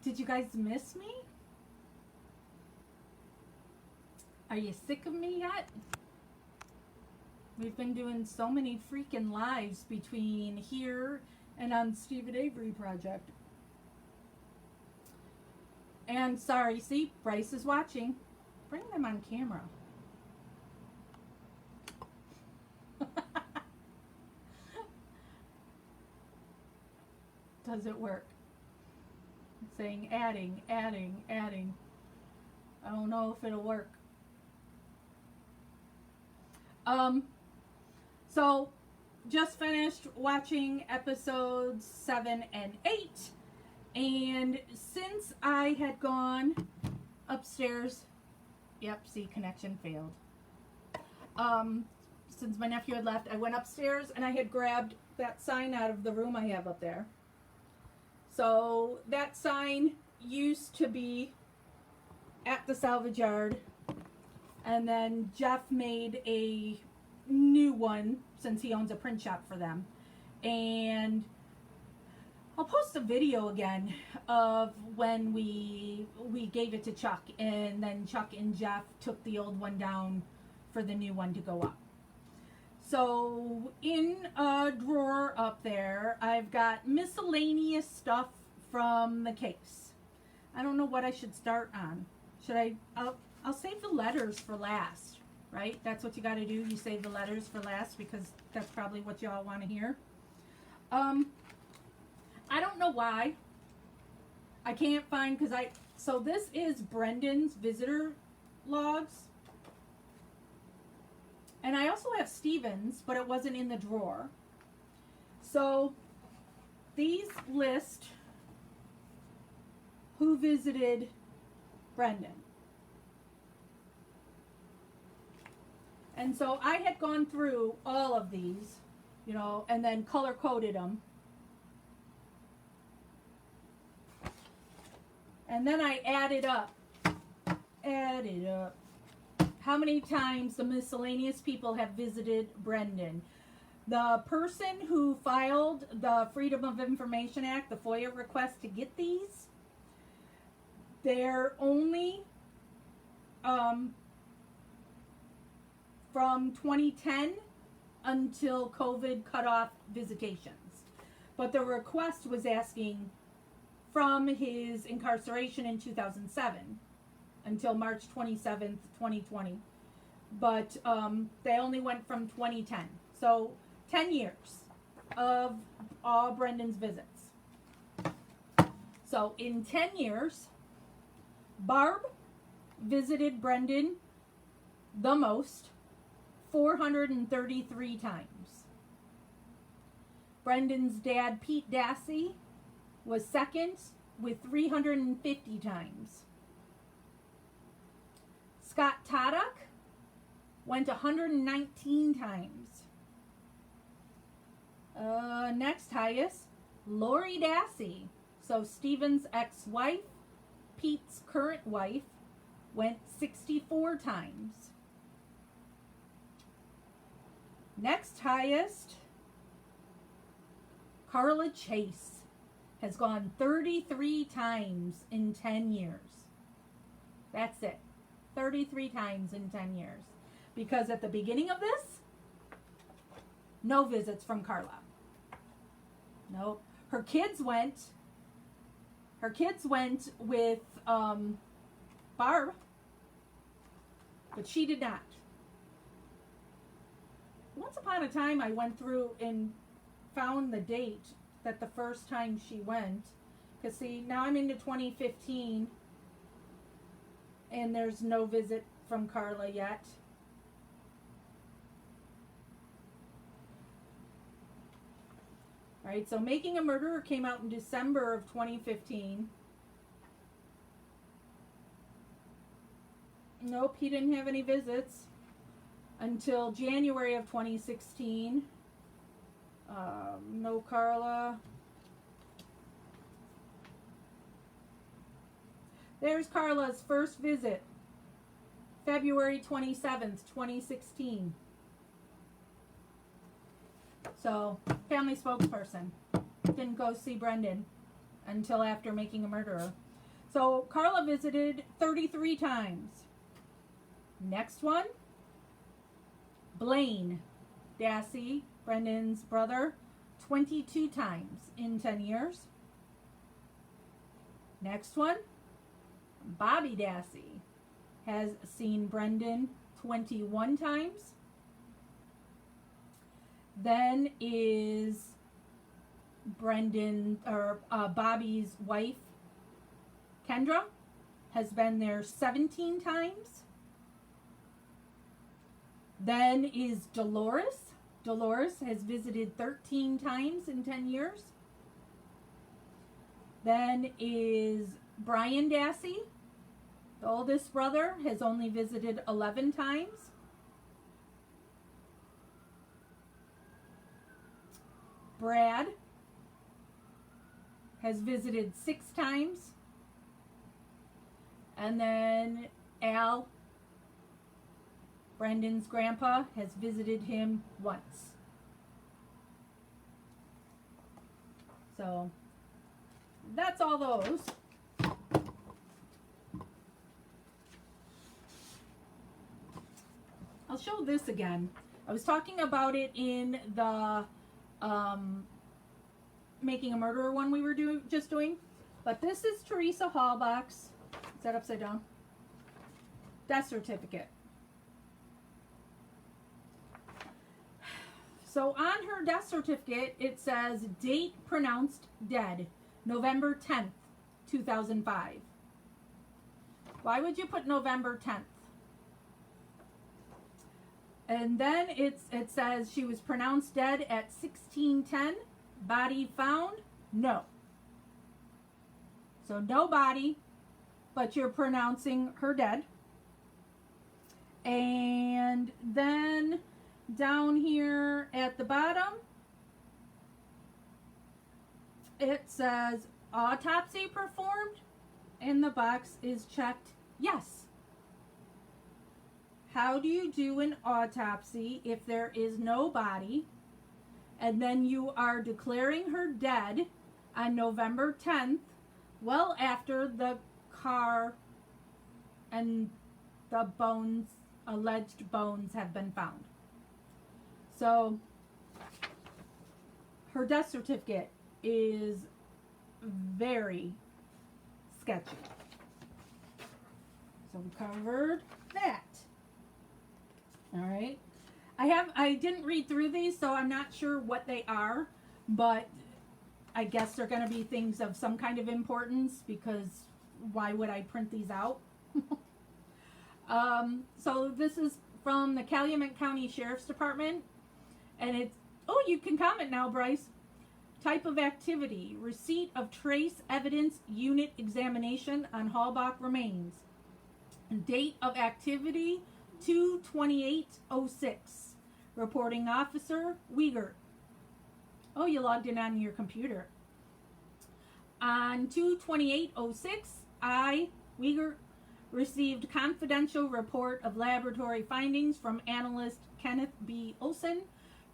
Did you guys miss me? Are you sick of me yet? We've been doing so many freaking lives between here and on Stephen Avery Project. And sorry, see, Bryce is watching. Bring them on camera. Does it work? It's saying adding. I don't know if it'll work. So just finished watching episodes 7 and 8, and since I had gone upstairs, yep, see, connection failed. Since my nephew had left, I went upstairs and I had grabbed that sign out of the room I have up there. So that sign used to be at the salvage yard, and then Jeff made a new one since he owns a print shop for them. And I'll post a video again of when we gave it to Chuck, and then Chuck and Jeff took the old one down for the new one to go up. So in a drawer up there, I've got miscellaneous stuff from the case. I don't know what I should start on. I'll save the letters for last, right? That's what you got to do. You save the letters for last because that's probably what y'all want to hear. I don't know why. I can't find, so this is Brendan's visitor logs. And I also have Stephen's, but it wasn't in the drawer. So these list who visited Brendan. And so I had gone through all of these, and then color coded them. And then I added up how many times the miscellaneous people have visited Brendan. The person who filed the Freedom of Information Act, the FOIA request to get these, they're only from 2010 until COVID cut off visitations. But the request was asking from his incarceration in 2007 until March 27th, 2020. But they only went from 2010. So 10 years of all Brendan's visits. So in 10 years, Barb visited Brendan the most, 433 times. Brendan's dad, Pete Dassey, was second with 350 times. Scott Taddock went 119 times. Next highest, Lori Dassey. So Stephen's ex-wife, Pete's current wife, went 64 times. Next highest, Carla Chase has gone 33 times in 10 years. That's it. 33 times in 10 years. Because at the beginning of this, no visits from Carla. Nope. Her kids went with Barb, but she did not. Once upon a time, I went through and found the date that the first time she went. Because see, now I'm into 2015, and there's no visit from Carla yet. All right, so Making a Murderer came out in December of 2015. Nope, he didn't have any visits until January of 2016. No Carla. There's Carla's first visit, February 27th, 2016. So, family spokesperson. Didn't go see Brendan until after Making a Murderer. So Carla visited 33 times. Next one, Blaine Dassey, Brendan's brother, 22 times in 10 years. Next one, Bobby Dassey has seen Brendan 21 times. Then is Bobby's wife, Kendra, has been there 17 times. Then is Dolores. Dolores has visited 13 times in 10 years. Then is Brian Dassey. The oldest brother has only visited 11 times. Brad has visited 6 times. And then Al, Brendan's grandpa, has visited him once. So that's all those. I'll show this again. I was talking about it in the Making a Murderer one we were just doing. But this is Teresa Hallbach's, is that upside down? Death certificate. So on her death certificate, it says date pronounced dead, November 10th, 2005. Why would you put November 10th? And then it says she was pronounced dead at 16:10. Body found? No. So no body, but you're pronouncing her dead. And then down here at the bottom, it says autopsy performed, and the box is checked yes. How do you do an autopsy if there is no body, and then you are declaring her dead on November 10th, well after the car and the bones, alleged bones, have been found? So her death certificate is very sketchy. So we covered that. All right. I didn't read through these, so I'm not sure what they are, but I guess they're going to be things of some kind of importance, because why would I print these out? So this is from the Calumet County Sheriff's Department, and it's, oh, you can comment now, Bryce. Type of activity: receipt of trace evidence unit examination on Hallbach remains. Date of activity: 2/28/06. Reporting officer: Wiegert. Oh, you logged in on your computer. On 2/28/06, I, Wiegert, received confidential report of laboratory findings from analyst Kenneth B. Olson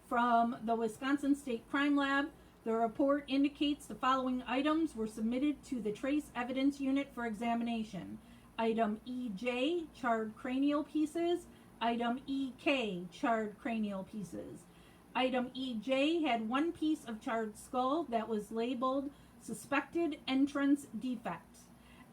from the Wisconsin State Crime Lab. The report indicates the following items were submitted to the Trace Evidence Unit for examination. Item EJ, charred cranial pieces. Item EK, charred cranial pieces. Item EJ had one piece of charred skull that was labeled suspected entrance defect.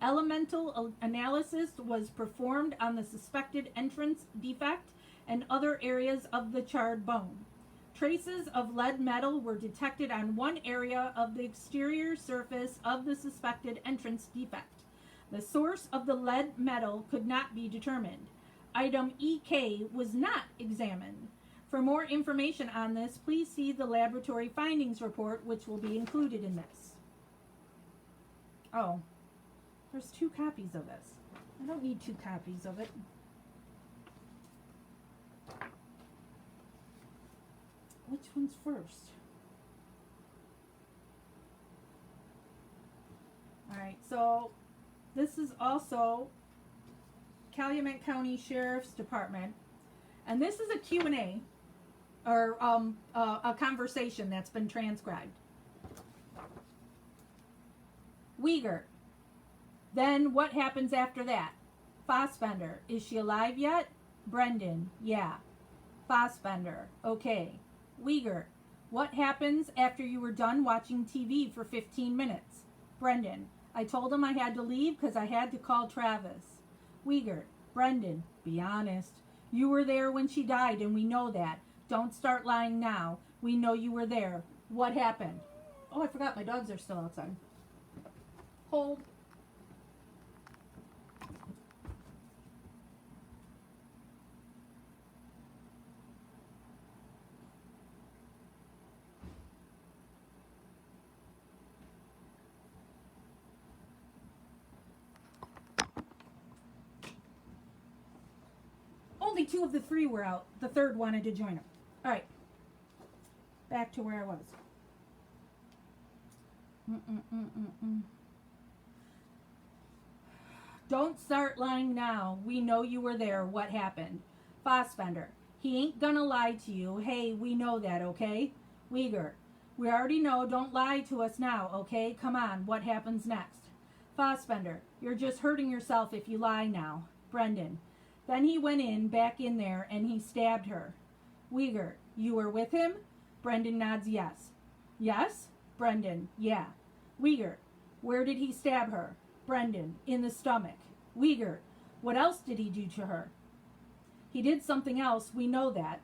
Elemental analysis was performed on the suspected entrance defect and other areas of the charred bone. Traces of lead metal were detected on one area of the exterior surface of the suspected entrance defect. The source of the lead metal could not be determined. Item EK was not examined. For more information on this, please see the laboratory findings report, which will be included in this. Oh, there's 2 copies of this. I don't need 2 copies of it. Which one's first? Alright, so this is also Calumet County Sheriff's Department, and this is a Q&A, or a conversation that's been transcribed. Wiegert: Then what happens after that? Fassbender, is she alive yet? Brendan, yeah. Fassbender, okay. Uyghur, what happens after you were done watching TV for 15 minutes? Brendan, I told him I had to leave because I had to call Travis. Uyghur, Brendan, be honest. You were there when she died and we know that. Don't start lying now. We know you were there. What happened? Oh, I forgot my dogs are still outside. Hold. Only 2 of the 3 were out. The third wanted to join them. All right. Back to where I was. Don't start lying now. We know you were there. What happened? Fassbender, he ain't gonna lie to you. Hey, we know that, okay? Uyghur, we already know. Don't lie to us now, okay? Come on. What happens next? Fassbender, you're just hurting yourself if you lie now. Brendan, then he went back in there, and he stabbed her. Uyghur, you were with him? Brendan nods yes. Yes? Brendan, yeah. Uyghur, where did he stab her? Brendan, in the stomach. Uyghur, what else did he do to her? He did something else, we know that.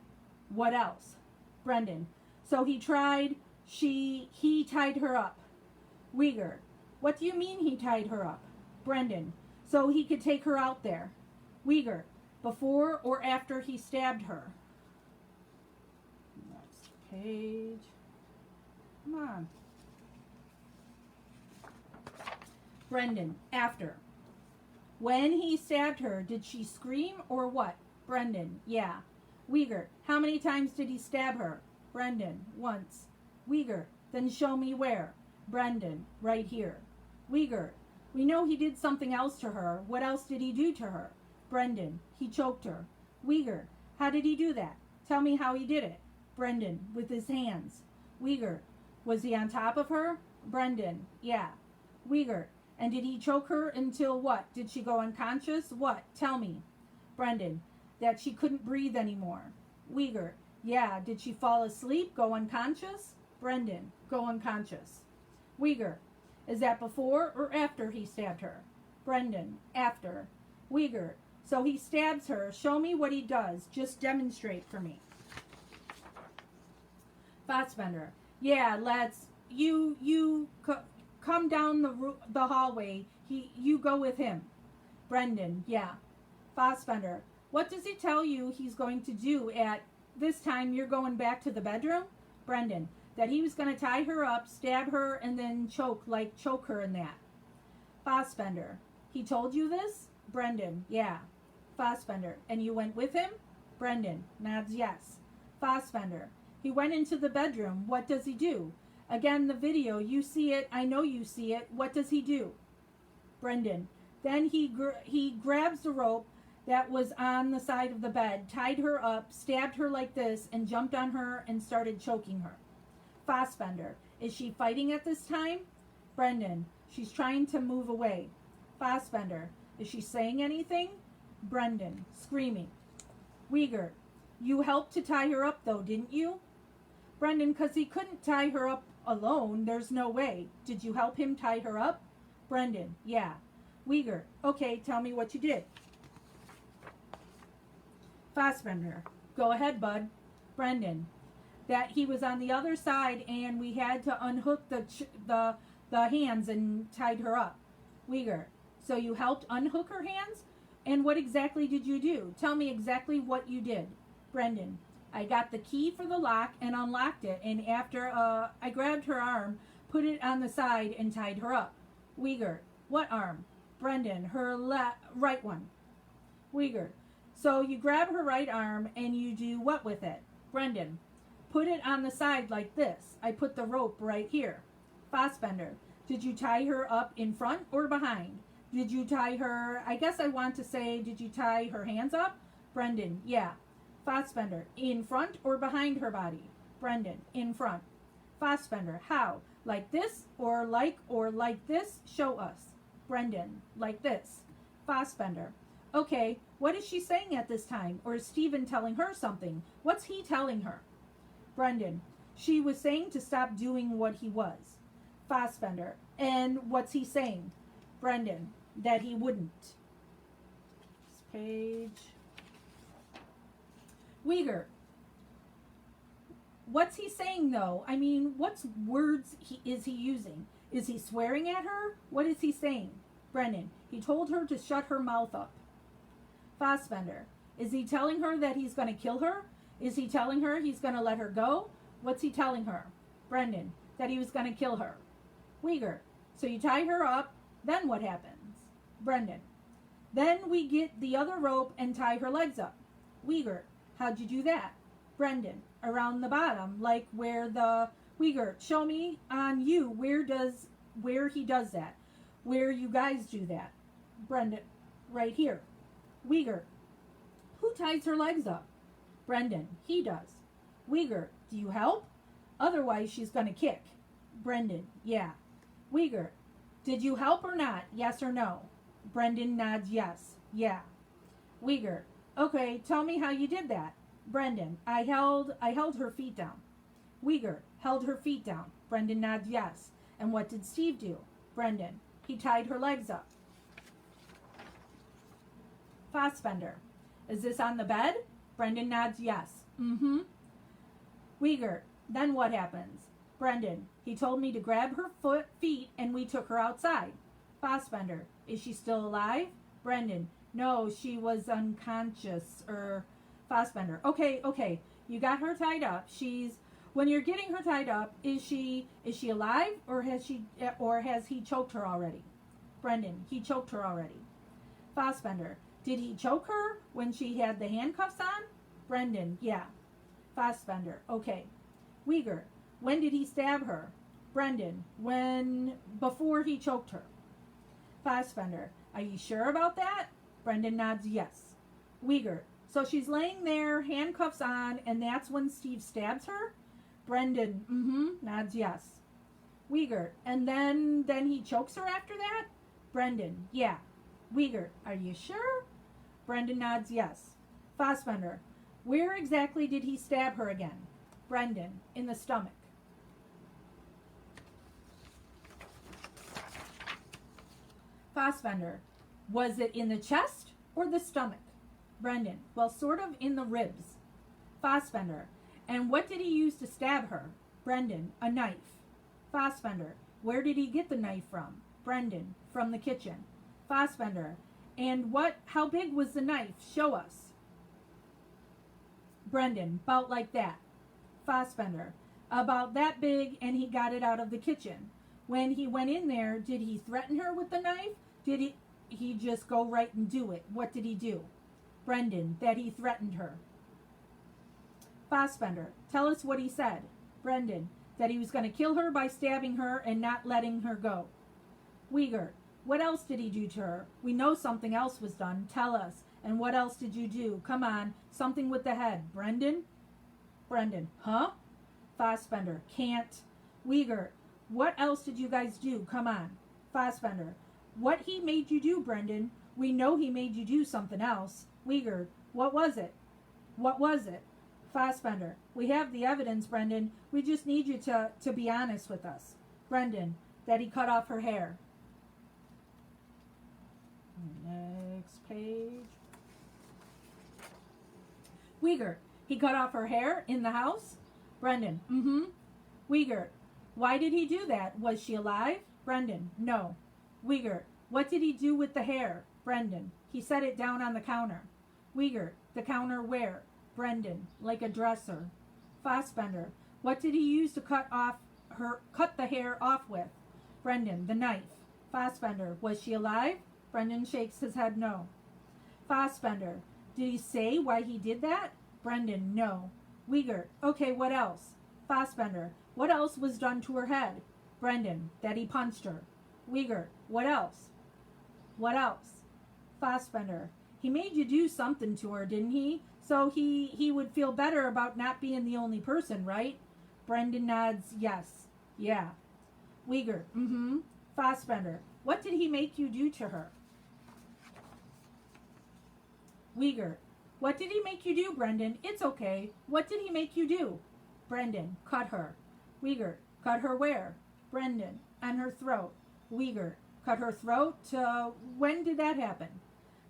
What else? Brendan, so he tied her up. Uyghur, what do you mean he tied her up? Brendan, so he could take her out there. Uyghur, before or after he stabbed her? Next page. Come on. Brendan, after. When he stabbed her, did she scream or what? Brendan, yeah. Uyghur, how many times did he stab her? Brendan, once. Uyghur, then show me where. Brendan, right here. Uyghur, we know he did something else to her. What else did he do to her? Brendan, he choked her. Uyghur, how did he do that? Tell me how he did it. Brendan, with his hands. Uyghur, was he on top of her? Brendan, yeah. Uyghur, and did he choke her until what? Did she go unconscious? What? Tell me. Brendan, that she couldn't breathe anymore. Uyghur, yeah. Did she fall asleep? Go unconscious? Brendan, go unconscious. Uyghur, is that before or after he stabbed her? Brendan, after. Uyghur, so he stabs her. Show me what he does. Just demonstrate for me. Fassbender, yeah, let's. Come down the hallway. You go with him. Brendan, yeah. Fassbender, what does he tell you he's going to do at this time you're going back to the bedroom? Brendan, that he was going to tie her up, stab her, and then choke her in that. Fassbender, he told you this? Brendan, yeah. Fassbender, and you went with him? Brendan, nods yes. Fassbender, he went into the bedroom. What does he do? Again, the video, you see it, I know you see it. What does he do? Brendan, then he grabs the rope that was on the side of the bed, tied her up, stabbed her like this, and jumped on her and started choking her. Fassbender, is she fighting at this time? Brendan, she's trying to move away. Fassbender, is she saying anything? Brendan, screaming. Uyghur, you helped to tie her up though, didn't you? Brendan, because he couldn't tie her up alone. There's no way. Did you help him tie her up? Brendan, yeah. Uyghur, okay, tell me what you did. Fassbender, go ahead, bud. Brendan, that he was on the other side and we had to unhook the hands and tied her up. Uyghur, so you helped unhook her hands? And what exactly did you do? Tell me exactly what you did. Brendan, I got the key for the lock and unlocked it, and after I grabbed her arm, put it on the side, and tied her up. Uyghur, what arm? Brendan, her right one. Uyghur, so you grab her right arm and you do what with it? Brendan, put it on the side like this. I put the rope right here. Fassbender, did you tie her up in front or behind? Did you tie her, I guess I want to say, did you tie her hands up? Brendan, yeah. Fassbender, in front or behind her body? Brendan, in front. Fassbender, how? Like this or like this? Show us. Brendan, like this. Fassbender. Okay, what is she saying at this time? Or is Stephen telling her something? What's he telling her? Brendan. She was saying to stop doing what he was. Fassbender. And what's he saying? Brendan. That he wouldn't. This page. Uyghur. What's he saying though? I mean, what's words is he using? Is he swearing at her? What is he saying? Brendan. He told her to shut her mouth up. Fassbender. Is he telling her that he's going to kill her? Is he telling her he's going to let her go? What's he telling her? Brendan. That he was going to kill her. Uyghur. So you tie her up, then what happens? Brendan. Then we get the other rope and tie her legs up. Uyghur. How'd you do that? Brendan. Around the bottom, like where the Uyghur. Show me on you where he does that. Where you guys do that. Brendan. Right here. Uyghur. Who ties her legs up? Brendan. He does. Uyghur. Do you help? Otherwise she's going to kick. Brendan. Yeah. Uyghur. Did you help or not? Yes or no? Brendan nods yes. Yeah. Uyghur. Okay, tell me how you did that. Brendan. I held her feet down. Uyghur. Held her feet down. Brendan nods yes. And what did Steve do? Brendan. He tied her legs up. Fassbender. Is this on the bed? Brendan nods yes. Mm-hmm. Uyghur. Then what happens? Brendan. He told me to grab her feet and we took her outside. Fassbender. Is she still alive? Brendan. No, she was unconscious. Fassbender. Okay. You got her tied up. When you're getting her tied up, is she alive or has he choked her already? Brendan. He choked her already. Fassbender. Did he choke her when she had the handcuffs on? Brendan. Yeah. Fassbender. Okay. Uyghur. When did he stab her? Brendan. Before he choked her. Fassbender. Are you sure about that? Brendan nods yes. Uyghur. So she's laying there, handcuffs on, and that's when Steve stabs her? Brendan. Nods yes. Uyghur. And then he chokes her after that? Brendan. Yeah. Uyghur. Are you sure? Brendan nods yes. Fassbender. Where exactly did he stab her again? Brendan. In the stomach. Fassbender. Was it in the chest or the stomach? Brendan. Well, sort of in the ribs. Fassbender. And what did he use to stab her? Brendan. A knife. Fassbender. Where did he get the knife from? Brendan. From the kitchen. Fassbender. And how big was the knife? Show us. Brendan. About like that. Fassbender. About that big, and he got it out of the kitchen. When he went in there, did he threaten her with the knife? Did he just go right and do it? What did he do? Brendan. That he threatened her. Fassbender. Tell us what he said. Brendan. That he was going to kill her by stabbing her and not letting her go. Uyghur. What else did he do to her? We know something else was done. Tell us. And what else did you do? Come on. Something with the head. Brendan? Brendan. Huh? Fassbender. Can't. Uyghur. What else did you guys do? Come on. Fassbender. What he made you do, Brendan? We know he made you do something else. Uyghur. What was it? What was it? Fassbender. We have the evidence, Brendan. We just need you to be honest with us. Brendan. That he cut off her hair. Next page. Uyghur. He cut off her hair in the house? Brendan. Uyghur. Why did he do that? Was she alive? Brendan. No. Uyghur. What did he do with the hair? Brendan. He set it down on the counter. Uyghur. The counter where? Brendan. Like a dresser. Fassbender. What did he use to cut the hair off with? Brendan. The knife. Fassbender. Was she alive? Brendan shakes his head no. Fassbender. Did he say why he did that? Brendan. No. Uyghur. Okay, what else? Fassbender. What else was done to her head? Brendan. That he punched her. Uyghur. What else? What else? Fassbender. He made you do something to her, didn't he? So he would feel better about not being the only person, right? Brendan nods yes. Yeah. Uyghur. Fassbender. What did he make you do to her? Wiegert. What did he make you do, Brendan? It's okay. What did he make you do? Brendan. Cut her. Wiegert. Cut her where? Brendan. On her throat. Wiegert. Cut her throat? When did that happen?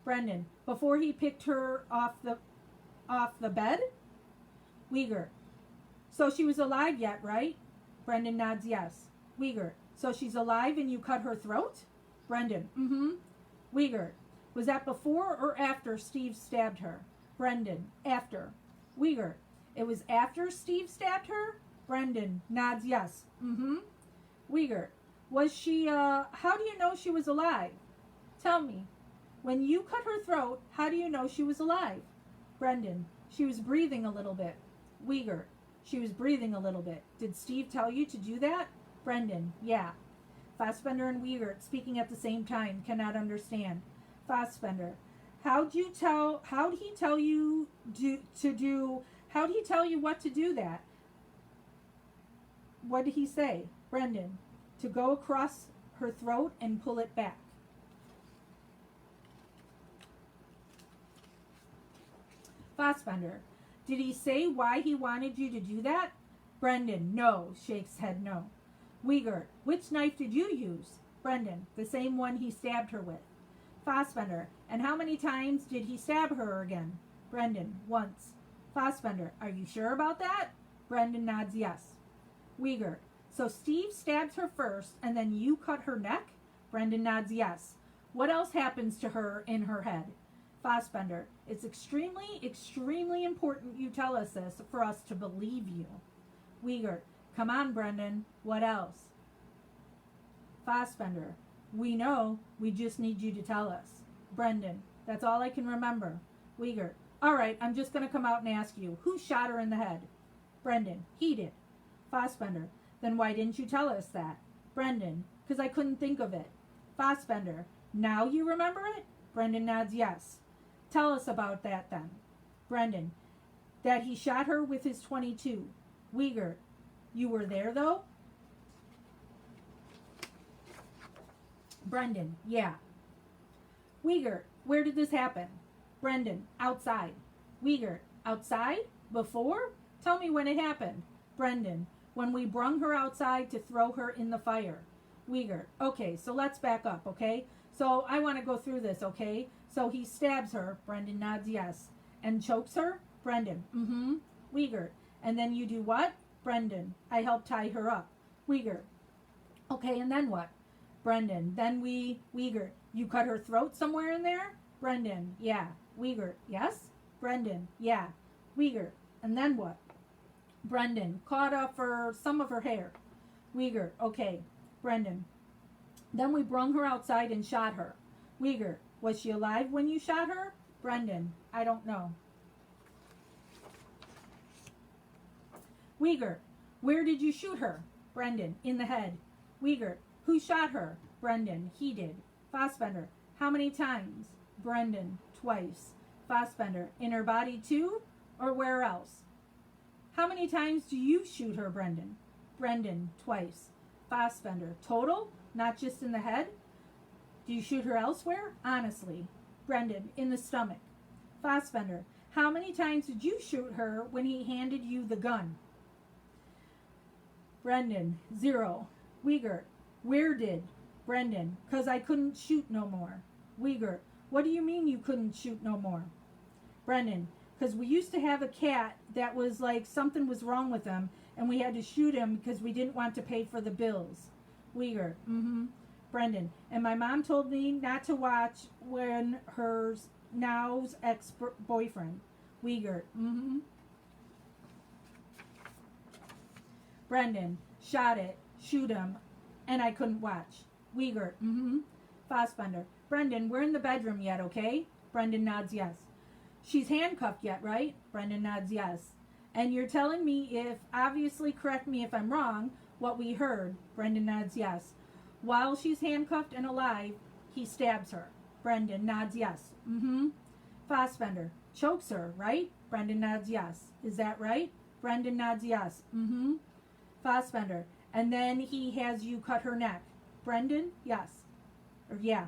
Brendan. Before he picked her off the bed? Wiegert. So she was alive yet, right? Brendan nods yes. Wiegert. So she's alive and you cut her throat? Brendan. Mm-hmm. Wiegert. Was that before or after Steve stabbed her? Brendan. After. Wiegert. It was after Steve stabbed her? Brendan nods yes. Mm-hmm. Wiegert. Was she, how do you know she was alive? Tell me. When you cut her throat, how do you know she was alive? Brendan. She was breathing a little bit. Wiegert. She was breathing a little bit. Did Steve tell you to do that? Brendan. Yeah. Fassbender and Wiegert, speaking at the same time, cannot understand. Fassbender. How'd he tell you what to do that? What did he say? Brendan. To go across her throat and pull it back. Fassbender. Did he say why he wanted you to do that? Brendan. No. Shakes head no. Wiegert. Which knife did you use? Brendan. The same one he stabbed her with. Fassbender. And how many times did he stab her again? Brendan. Once. Fassbender. Are you sure about that? Brendan nods yes. Wiegert. So Steve stabs her first and then you cut her neck? Brendan nods yes. What else happens to her in her head? Fassbender. It's extremely, extremely important you tell us this for us to believe you. Wiegert. Come on, Brendan. What else? Fassbender. We know. We just need you to tell us. Brendan. That's all I can remember. Wiegert. All right, I'm just going to come out and ask you. Who shot her in the head? Brendan. He did. Fassbender. Then why didn't you tell us that? Brendan. Because I couldn't think of it. Fassbender. Now you remember it? Brendan nods yes. Tell us about that then. Brendan. That he shot her with his .22. Wiegert. You were there though? Brendan. Yeah. Wiegert. Where did this happen? Brendan. Outside. Wiegert. Outside? Before? Tell me when it happened. Brendan. When we brung her outside to throw her in the fire. Wiegert. Okay, so let's back up, okay? So I want to go through this, okay? So he stabs her. Brendan nods yes. And chokes her? Brendan. Mm-hmm. Wiegert. And then you do what? Brendan. I help tie her up. Wiegert. Okay, and then what? Brendan. Then Wiegert. You cut her throat somewhere in there? Brendan. Yeah. Wiegert. Yes? Brendan. Yeah. Wiegert. And then what? Brendan. Caught off some of her hair. Wiegert. Okay. Brendan. Then we brung her outside and shot her. Wiegert. Was she alive when you shot her? Brendan. I don't know. Wiegert. Where did you shoot her? Brendan. In the head. Wiegert. Who shot her? Brendan. He did. Fassbender. How many times? Brendan. Twice. Fassbender. In her body too? Or where else? How many times do you shoot her, Brendan? Brendan. Twice. Fassbender. Total? Not just in the head? Do you shoot her elsewhere? Honestly. Brendan. In the stomach. Fassbender. How many times did you shoot her when he handed you the gun? Brendan. 0. Wiegert. Where did? Brendan. 'Cause I couldn't shoot no more. Wiegert. What do you mean you couldn't shoot no more? Brendan. 'Cause we used to have a cat that was like something was wrong with him and we had to shoot him because we didn't want to pay for the bills. Wiegert. Mm-hmm. Brendan. And my mom told me not to watch when her now's ex-boyfriend. Wiegert. Mm-hmm. Brendan. Shot it. Shoot him. And I couldn't watch. Wiegert. Mm-hmm. Fassbender. Brendan, we're in the bedroom yet, okay? Brendan nods yes. She's handcuffed yet, right? Brendan nods yes. And you're telling me if, obviously correct me if I'm wrong, what we heard. Brendan nods yes. While she's handcuffed and alive, he stabs her. Brendan nods yes. Mm-hmm. Fassbender. Chokes her, right? Brendan nods yes. Is that right? Brendan nods yes. Mm-hmm. Fassbender. And then he has you cut her neck. Brendan? Yes. or yeah,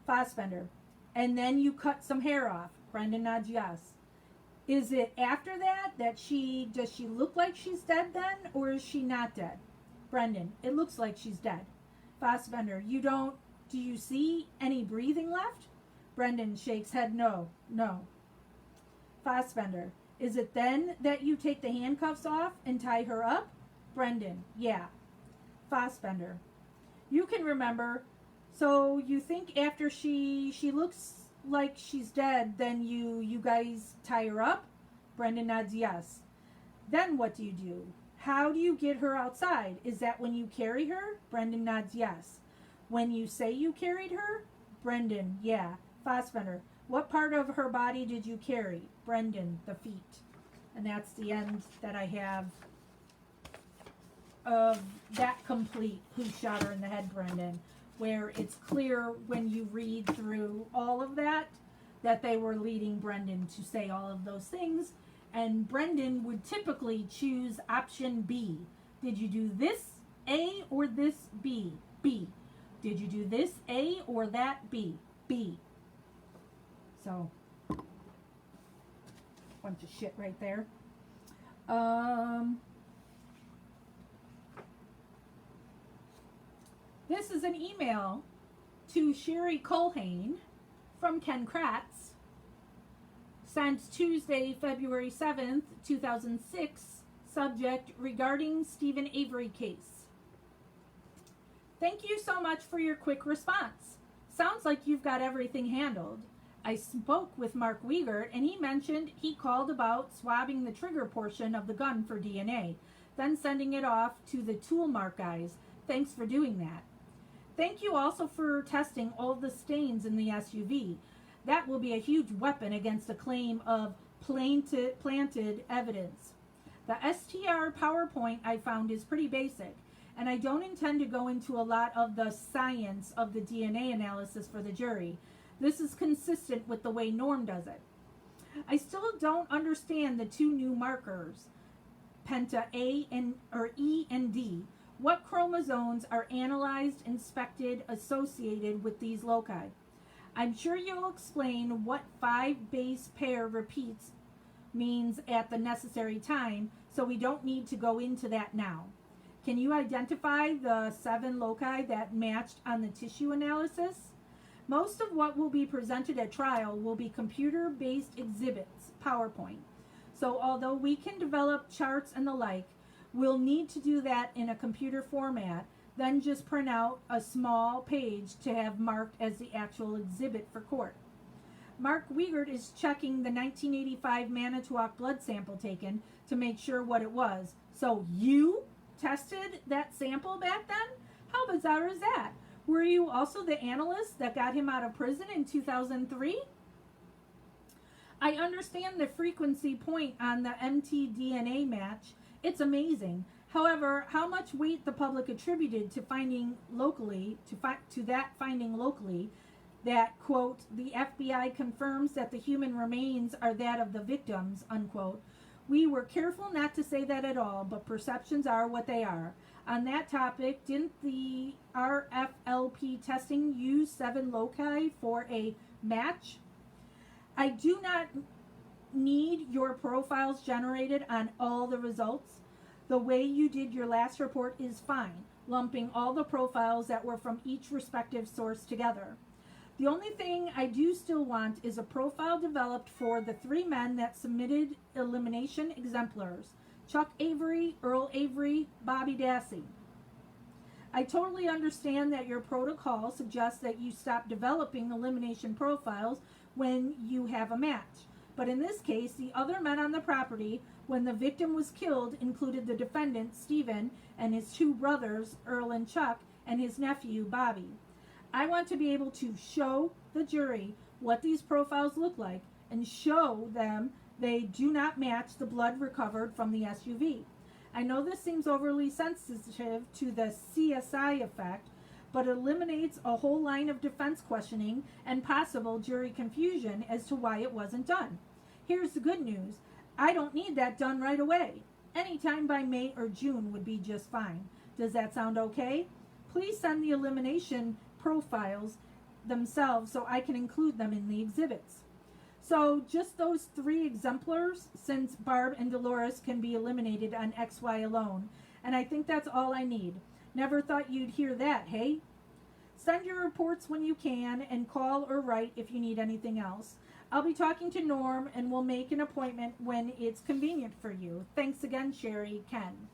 Fassbender. And then you cut some hair off. Brendan nods yes. Is it after that does she look like she's dead then, or is she not dead? Brendan, it looks like she's dead. Fassbender, do you see any breathing left? Brendan shakes head no. Fassbender, is it then that you take the handcuffs off and tie her up? Brendan, yeah. Fassbender, you can remember, so you think after she looks like she's dead, then you guys tie her up? Brendan nods yes. Then what do you do? How do you get her outside? Is that when you carry her? Brendan nods yes. When you say you carried her? Brendan, yeah. Fassbender, what part of her body did you carry? Brendan, the feet. And that's the end that I have of that complete Who Shot Her in the Head, Brendan, where it's clear when you read through all of that they were leading Brendan to say all of those things, and Brendan would typically choose option B. Did you do this A or this B? B. Did you do this A or that B? B. So, bunch of shit right there. This is an email to Sherry Culhane from Ken Kratz, sent Tuesday, February 7th, 2006, subject regarding Stephen Avery case. Thank you so much for your quick response. Sounds like you've got everything handled. I spoke with Mark Wiegert and he mentioned he called about swabbing the trigger portion of the gun for DNA, then sending it off to the tool mark guys. Thanks for doing that. Thank you also for testing all the stains in the SUV. That will be a huge weapon against a claim of planted evidence. The STR PowerPoint I found is pretty basic, and I don't intend to go into a lot of the science of the DNA analysis for the jury. This is consistent with the way Norm does it. I still don't understand the two new markers, Penta E and D. What chromosomes are analyzed, inspected, associated with these loci? I'm sure you'll explain what 5 base pair repeats means at the necessary time, so we don't need to go into that now. Can you identify the 7 loci that matched on the tissue analysis? Most of what will be presented at trial will be computer-based exhibits, PowerPoint. So although we can develop charts and the like, we'll need to do that in a computer format, then just print out a small page to have marked as the actual exhibit for court. Mark Wiegert is checking the 1985 Manitowoc blood sample taken to make sure what it was. So you tested that sample back then? How bizarre is that? Were you also the analyst that got him out of prison in 2003? I understand the frequency point on the mtDNA match. It's amazing. However, how much weight the public attributed to finding locally, to that finding locally, that, quote, the FBI confirms that the human remains are that of the victims, unquote. We were careful not to say that at all, but perceptions are what they are. On that topic, didn't the RFLP testing use 7 loci for a match? I do not need your profiles generated on all the results. The way you did your last report is fine, lumping all the profiles that were from each respective source together. The only thing I do still want is a profile developed for the 3 men that submitted elimination exemplars: Chuck Avery, Earl Avery, Bobby Dassey. I totally understand that your protocol suggests that you stop developing elimination profiles when you have a match. But in this case, the other men on the property when the victim was killed included the defendant, Stephen, and his 2 brothers, Earl and Chuck, and his nephew, Bobby. I want to be able to show the jury what these profiles look like and show them they do not match the blood recovered from the SUV. I know this seems overly sensitive to the CSI effect, but it eliminates a whole line of defense questioning and possible jury confusion as to why it wasn't done. Here's the good news. I don't need that done right away. Anytime by May or June would be just fine. Does that sound okay? Please send the elimination profiles themselves so I can include them in the exhibits. So just those 3 exemplars, since Barb and Dolores can be eliminated on XY alone. And I think that's all I need. Never thought you'd hear that, hey? Send your reports when you can and call or write if you need anything else. I'll be talking to Norm and we'll make an appointment when it's convenient for you. Thanks again, Sherry, Ken.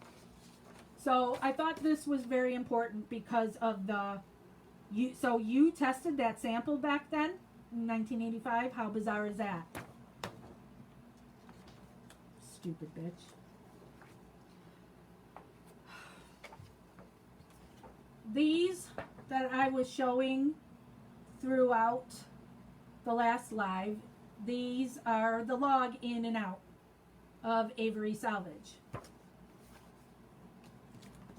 So I thought this was very important because of so you tested that sample back then in 1985. How bizarre is that? Stupid bitch. These that I was showing throughout the last live, these are the log in and out of Avery Salvage.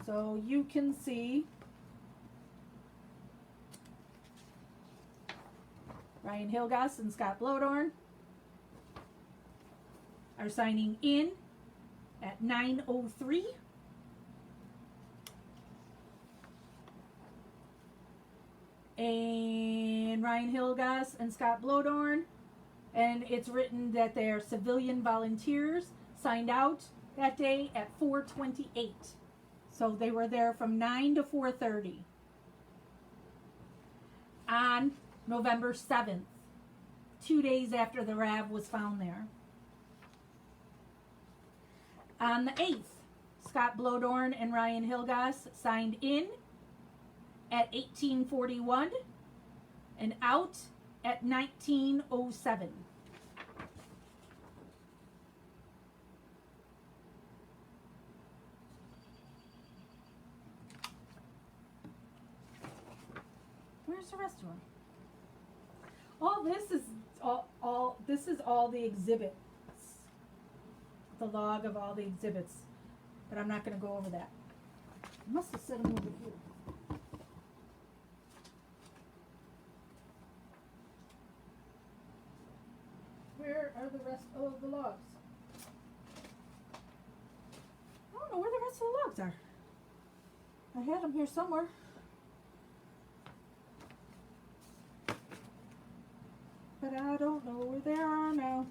So you can see Ryan Hilgas and Scott Blodorn are signing in at 9:03. And Ryan Hilgas and Scott Blodorn, and it's written that they are civilian volunteers, signed out that day at 4:28. So they were there from 9 to 4:30 on November 7th, 2 days after the RAV was found there. On the 8th, Scott Blodorn and Ryan Hilgas signed in at 18:41 and out at 19:07. Where's the rest of them? All this is all the exhibits. The log of all the exhibits. But I'm not going to go over that. I must have set them over here. Where are the rest of the logs? I don't know where the rest of the logs are. I had them here somewhere. But I don't know where they are now.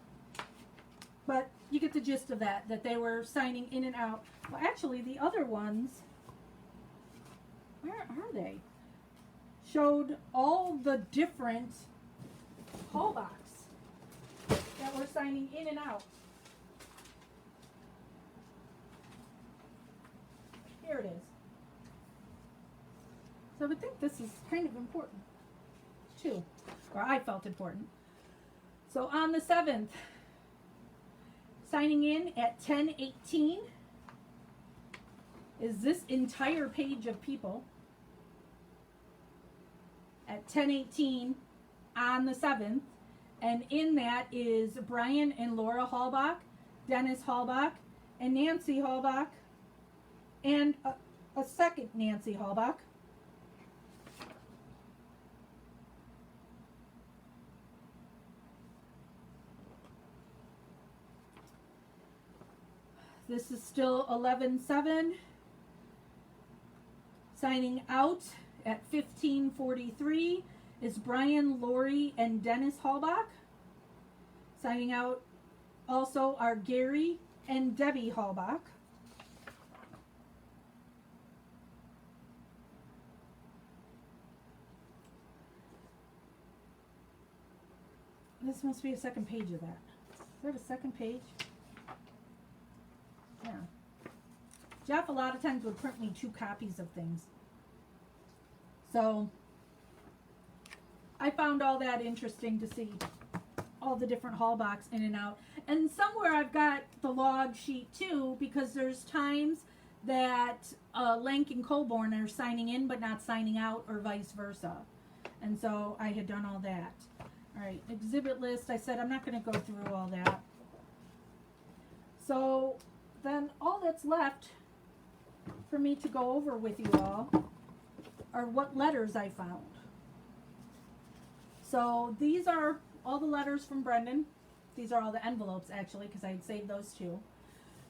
But you get the gist of that they were signing in and out. Well, actually, the other ones, where are they? Showed all the different hallbacks that were signing in and out. Here it is. So I would think this is kind of important, too. Or I felt important. So on the 7th, signing in at 10:18 is this entire page of people. At 10:18 on the 7th, and in that is Brian and Laura Hallbach, Dennis Hallbach, and Nancy Hallbach, and a second Nancy Hallbach. This is still 11/7. Signing out at 15:43 is Brian, Lori, and Dennis Hallbach. Signing out also are Gary and Debbie Hallbach. This must be a second page of that. Is there a second page? Yeah. Jeff a lot of times would print me 2 copies of things. So I found all that interesting to see all the different Hallbachs in and out. And somewhere I've got the log sheet too, because there's times that Lank and Colborn are signing in but not signing out, or vice versa. And so I had done all that. All right, exhibit list. I said I'm not going to go through all that. So then all that's left for me to go over with you all are what letters I found. So these are all the letters from Brendan. These are all the envelopes, actually, because I had saved those too.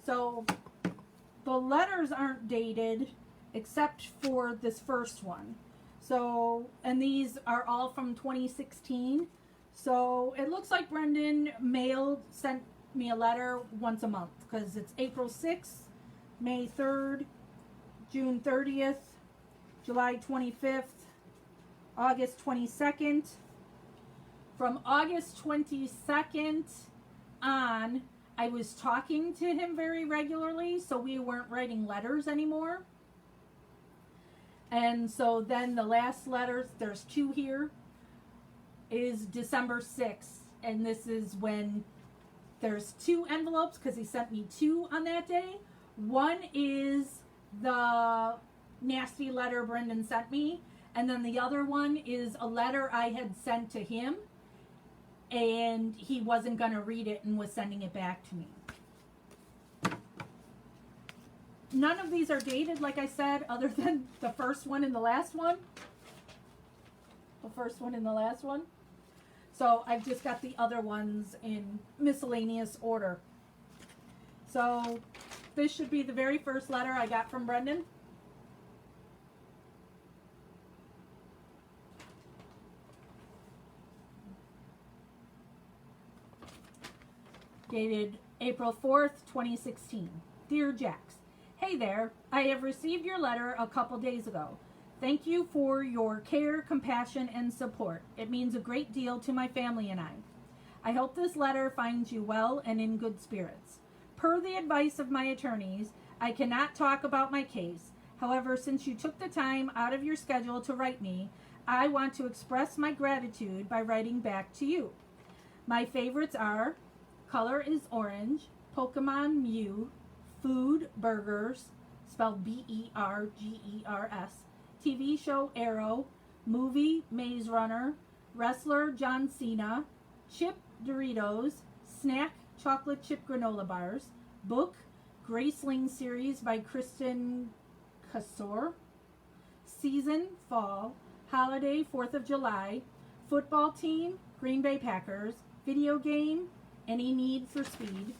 So the letters aren't dated except for this first one. So, and these are all from 2016. So it looks like Brendan sent me a letter once a month because it's April 6th, May 3rd, June 30th, July 25th, August 22nd. From August 22nd on, I was talking to him very regularly, so we weren't writing letters anymore. And so then the last letters, there's 2 here, is December 6th. And this is when there's 2 envelopes because he sent me 2 on that day. One is the nasty letter Brendan sent me. And then the other one is a letter I had sent to him. And he wasn't going to read it and was sending it back to me. None of these are dated, like I said, other than the first one and the last one. The first one and the last one. So I've just got the other ones in miscellaneous order. So this should be the very first letter I got from Brendan. Dated April 4th, 2016. Dear Jax, hey there, I have received your letter a couple days ago. Thank you for your care, compassion, and support. It means a great deal to my family and I. I hope this letter finds you well and in good spirits. Per the advice of my attorneys, I cannot talk about my case. However, since you took the time out of your schedule to write me, I want to express my gratitude by writing back to you. My favorites are Color is Orange, Pokemon Mew, Food Burgers, spelled Bergers, TV show Arrow, movie Maze Runner, wrestler John Cena, chip Doritos, snack chocolate chip granola bars, book Graceling series by Kristen Kassor, season fall, holiday 4th of July, football team Green Bay Packers, video game Any Need for Speed.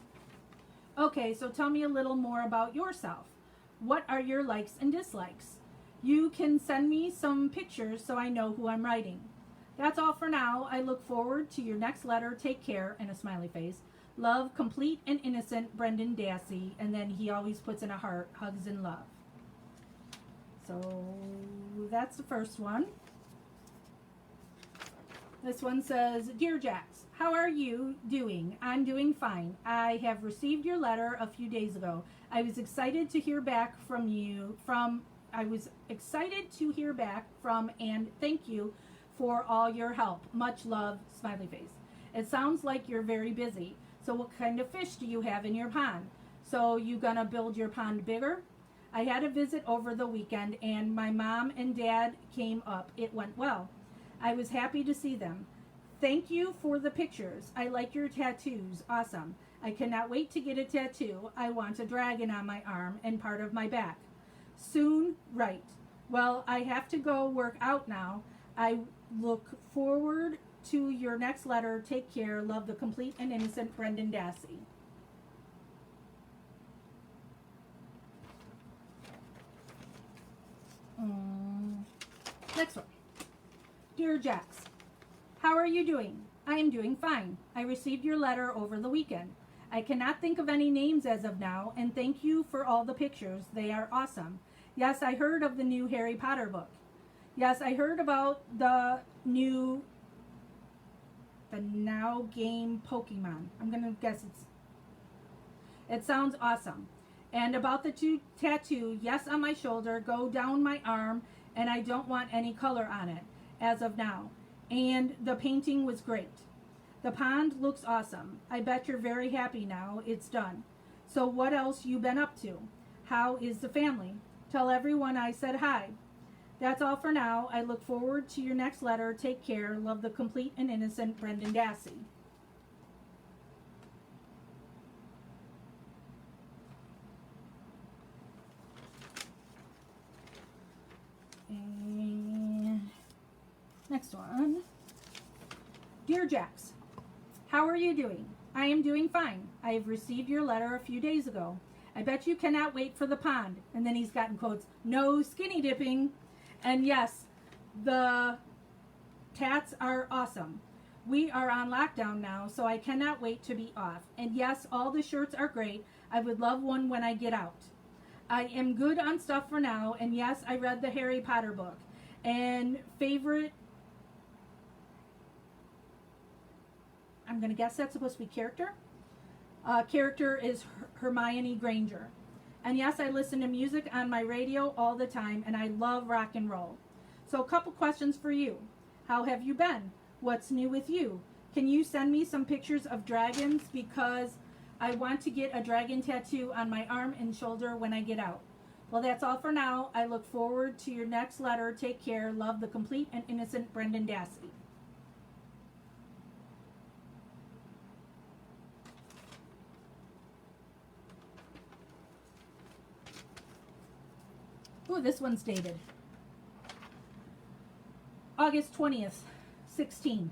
Okay, so tell me a little more about yourself. What are your likes and dislikes? You can send me some pictures so I know who I'm writing. That's all for now. I look forward to your next letter. Take care, and a smiley face. Love, complete and innocent, Brendan Dassey. And then he always puts in a heart, hugs and love. So that's the first one. This one says, Dear Jax, how are you doing? I'm doing fine. I have received your letter a few days ago. I was excited to hear back from and thank you for all your help. Much love, smiley face. It sounds like you're very busy. So what kind of fish do you have in your pond? So you gonna build your pond bigger? I had a visit over the weekend and my mom and dad came up. It went well. I was happy to see them. Thank you for the pictures. I like your tattoos. Awesome. I cannot wait to get a tattoo. I want a dragon on my arm and part of my back. Soon, right. Well, I have to go work out now. I look forward to your next letter. Take care. Love, the complete and innocent Brendan Dassey. Next one. Dear Jax, how are you doing? I am doing fine. I received your letter over the weekend. I cannot think of any names as of now, and thank you for all the pictures. They are awesome. Yes, I heard of the new Harry Potter book. Yes, I heard about the now game Pokemon. I'm going to guess it sounds awesome. And about the tattoo, yes, on my shoulder, go down my arm, and I don't want any color on it as of now. And the painting was great. The pond looks awesome. I bet you're very happy now it's done. So what else you been up to? How is the family? Tell everyone I said hi. That's all for now. I look forward to your next letter. Take care. Love, the complete and innocent Brendan Dassey. And next one. Dear Jax, how are you doing? I am doing fine. I have received your letter a few days ago. I bet you cannot wait for the pond. And then he's got in quotes, no skinny dipping. And yes, The tats are awesome. We are on lockdown now, so I cannot wait to be off. And yes, all the shirts are great. I would love one when I get out. I am good on stuff for now, and yes, I read the Harry Potter book. And favorite, I'm going to guess that's supposed to be character. Character is Hermione Granger. And yes, I listen to music on my radio all the time, and I love rock and roll. So a couple questions for you. How have you been? What's new with you? Can you send me some pictures of dragons, because I want to get a dragon tattoo on my arm and shoulder when I get out. Well, that's all for now. I look forward to your next letter. Take care. Love, the complete and innocent Brendan Dassey. Ooh, this one's dated August 20th, 16.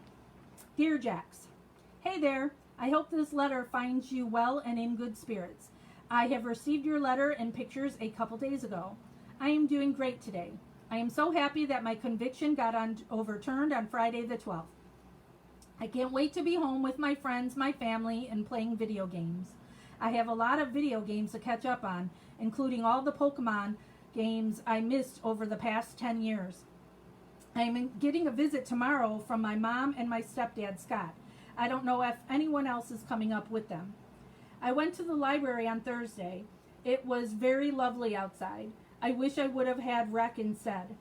Dear Jax, hey there. I hope this letter finds you well and in good spirits. I have received your letter and pictures a couple days ago. I am doing great today. I am so happy that my conviction got overturned on Friday the 12th. I can't wait to be home with my friends, my family, and playing video games. I have a lot of video games to catch up on, including all the Pokemon games I missed over the past 10 years. I am getting a visit tomorrow from my mom and my stepdad, Scott. I don't know if anyone else is coming up with them. I went to the library on Thursday. It was very lovely outside. I wish I would have had rec instead.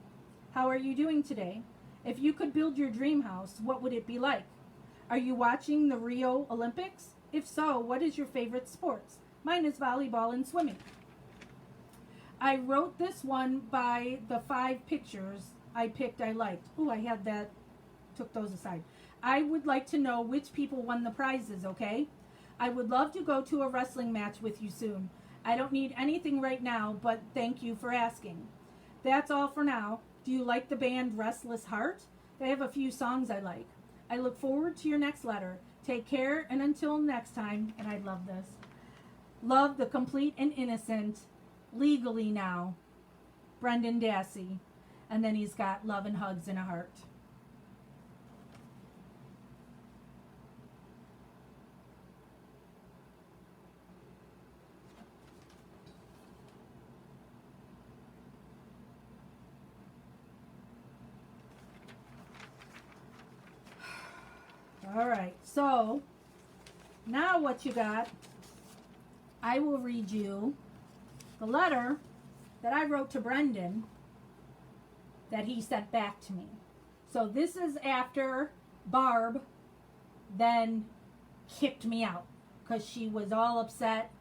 How are you doing today? If you could build your dream house, what would it be like? Are you watching the Rio Olympics? If so, what is your favorite sports? Mine is volleyball and swimming. I wrote this one by the 5 pictures I picked I liked. Ooh, I had that, took those aside. I would like to know which people won the prizes, okay? I would love to go to a wrestling match with you soon. I don't need anything right now, but thank you for asking. That's all for now. Do you like the band Restless Heart? They have a few songs I like. I look forward to your next letter. Take care, and until next time, and I love this. Love, the complete and innocent, legally now, Brendan Dassey. And then he's got love and hugs and a heart. All right, so now what you got, I will read you the letter that I wrote to Brendan that he sent back to me. So this is after Barb then kicked me out because she was all upset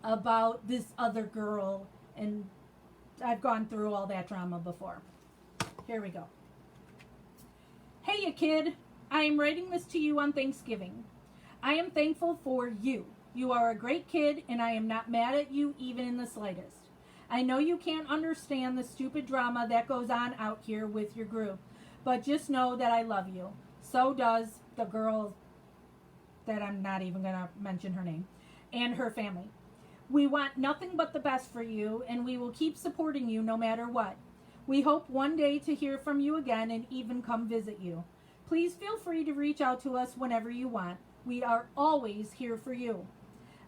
about this other girl, and I've gone through all that drama before. Here we go. Hey, you kid. I am writing this to you on Thanksgiving. I am thankful for you. You are a great kid, and I am not mad at you even in the slightest. I know you can't understand the stupid drama that goes on out here with your group, but just know that I love you. So does the girl that I'm not even going to mention her name, and her family. We want nothing but the best for you, and we will keep supporting you no matter what. We hope one day to hear from you again and even come visit you. Please feel free to reach out to us whenever you want. We are always here for you.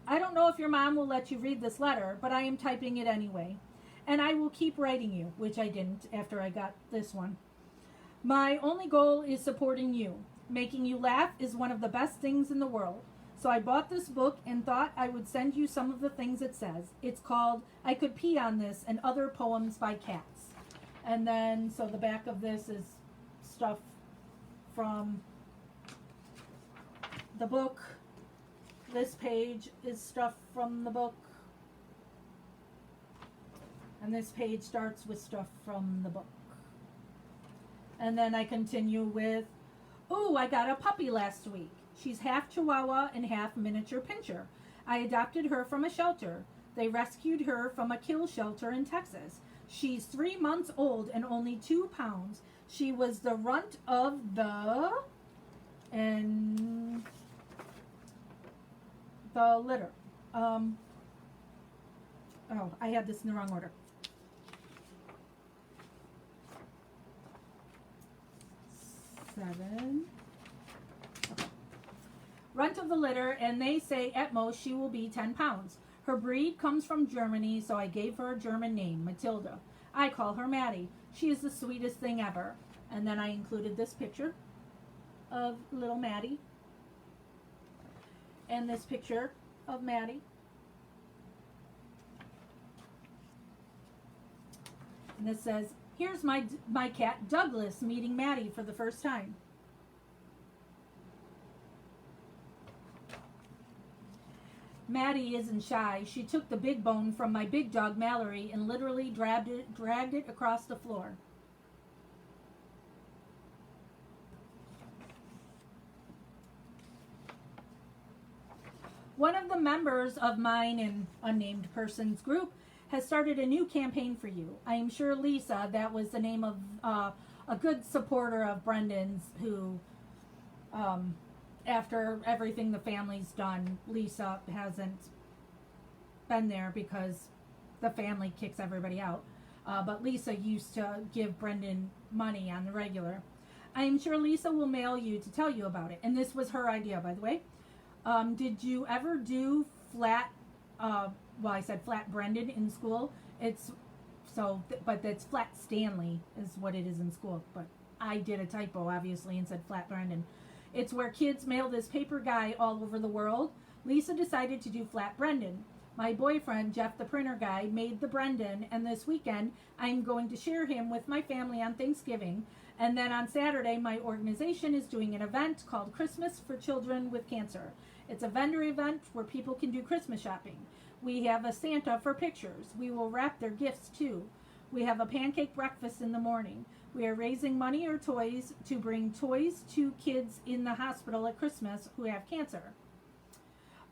I don't know if your mom will let you read this letter, but I am typing it anyway. And I will keep writing you, which I didn't after I got this one. My only goal is supporting you. Making you laugh is one of the best things in the world. So I bought this book and thought I would send you some of the things it says. It's called I Could Pee on This and Other Poems by Cats. And then, so the back of this is stuff from the book. This page is stuff from the book. And this page starts with stuff from the book. And then I continue with, ooh, I got a puppy last week. She's half Chihuahua and half miniature pincher. I adopted her from a shelter. They rescued her from a kill shelter in Texas. She's 3 months old and only 2 pounds. She was the runt of the litter. Oh, I had this in the wrong order. 7. Okay. Runt of the litter, and they say at most she will be 10 pounds. Her breed comes from Germany, so I gave her a German name, Matilda. I call her Maddie. She is the sweetest thing ever. And then I included this picture of little Maddie. And this picture of Maddie. And this says, here's my cat Douglas meeting Maddie for the first time. Maddie isn't shy. She took the big bone from my big dog Mallory and literally dragged it across the floor. One of the members of mine and unnamed person's group has started a new campaign for you. I am sure Lisa, that was the name of a good supporter of Brendan's, who after everything the family's done, Lisa hasn't been there because the family kicks everybody out. But Lisa used to give Brendan money on the regular. I am sure Lisa will mail you to tell you about it. And this was her idea, by the way. Did you ever do flat, I said flat Brendan in school? But that's flat Stanley is what it is in school. But I did a typo, obviously, and said flat Brendan. It's where kids mail this paper guy all over the world. Lisa decided to do flat Brendan. My boyfriend, Jeff the printer guy, made the Brendan, and this weekend I'm going to share him with my family on Thanksgiving. And then on Saturday, my organization is doing an event called Christmas for Children with Cancer. It's a vendor event where people can do Christmas shopping. We have a Santa for pictures. We will wrap their gifts too. We have a pancake breakfast in the morning. We are raising money or toys to bring toys to kids in the hospital at Christmas who have cancer.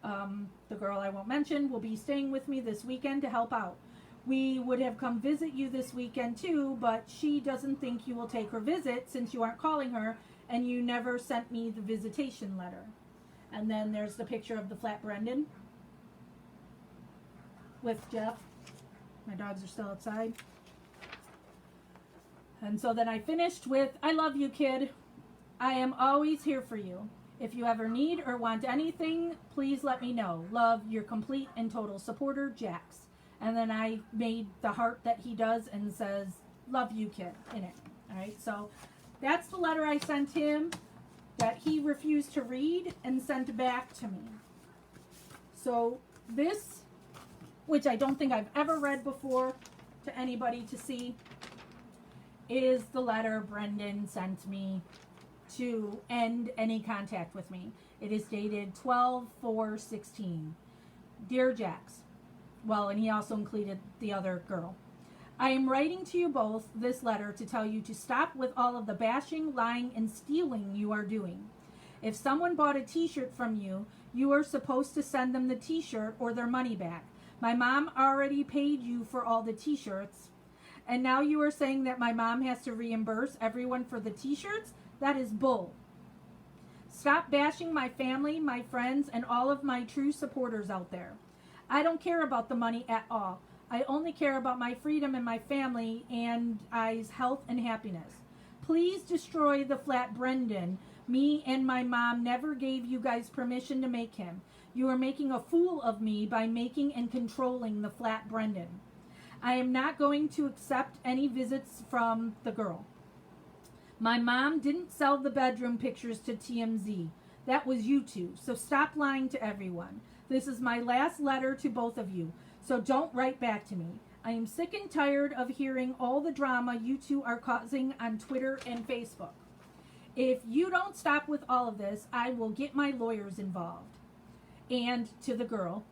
The girl I won't mention will be staying with me this weekend to help out. We would have come visit you this weekend too, but she doesn't think you will take her visit since you aren't calling her and you never sent me the visitation letter. And then there's the picture of the flat Brendan with Jeff. My dogs are still outside. And so then I finished with, I love you, kid. I am always here for you. If you ever need or want anything, please let me know. Love, your complete and total supporter, Jax. And then I made the heart that he does and says, love you, kid, in it. All right, so that's the letter I sent him that he refused to read and sent back to me. So this, which I don't think I've ever read before to anybody to see, is the letter Brendan sent me to end any contact with me. It is dated 12/4/16. Dear Jax. Well, and he also included the other girl. I am writing to you both this letter to tell you to stop with all of the bashing, lying, and stealing you are doing. If someone bought a t-shirt from you, you are supposed to send them the t-shirt or their money back. My mom already paid you for all the t-shirts. And now you are saying that my mom has to reimburse everyone for the t-shirts? That is bull. Stop bashing my family, my friends, and all of my true supporters out there. I don't care about the money at all. I only care about my freedom and my family and I's health and happiness. Please destroy the flat Brendan. Me and my mom never gave you guys permission to make him. You are making a fool of me by making and controlling the flat Brendan. I am not going to accept any visits from the girl. My mom didn't sell the bedroom pictures to TMZ. That was you two, so stop lying to everyone. This is my last letter to both of you, so don't write back to me. I am sick and tired of hearing all the drama you two are causing on Twitter and Facebook. If you don't stop with all of this, I will get my lawyers involved. And to the girl,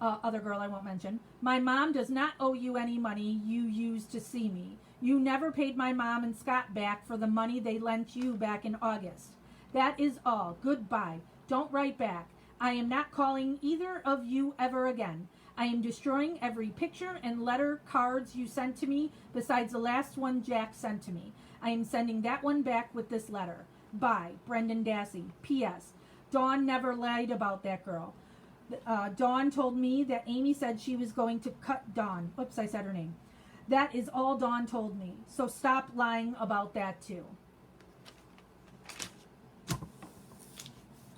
other girl I won't mention, my mom does not owe you any money you used to see me. You never paid my mom and Scott back for the money they lent you back in August. That is all. Goodbye. Don't write back. I am not calling either of you ever again. I am destroying every picture and letter cards you sent to me besides the last one Jack sent to me. I am sending that one back with this letter. Bye, Brendan Dassey. P.S. Dawn never lied about that girl. Dawn told me that Amy said she was going to cut Dawn. Oops, I said her name. That is all Dawn told me. So stop lying about that too.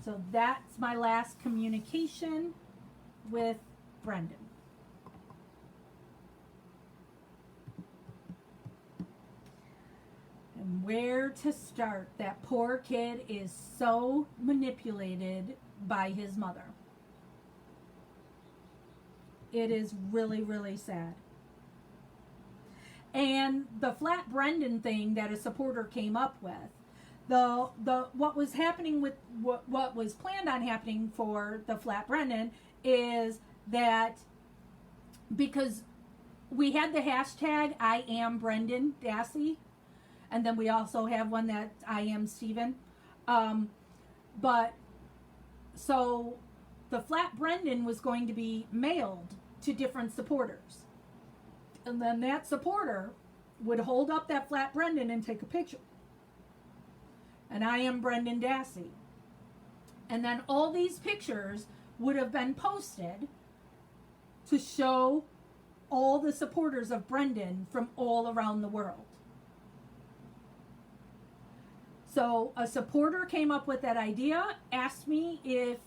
So that's my last communication with Brendan. And where to start? That poor kid is so manipulated by his mother. It is really, really sad. And the flat Brendan thing that a supporter came up with, the what was happening with what was planned on happening for the flat Brendan is that because we had the hashtag I am Brendan Dassey, and then we also have one that I am Steven. But so the flat Brendan was going to be mailed to different supporters. And then that supporter would hold up that flat Brendan and take a picture. And I am Brendan Dassey. And then all these pictures would have been posted to show all the supporters of Brendan from all around the world. So a supporter came up with that idea, asked me if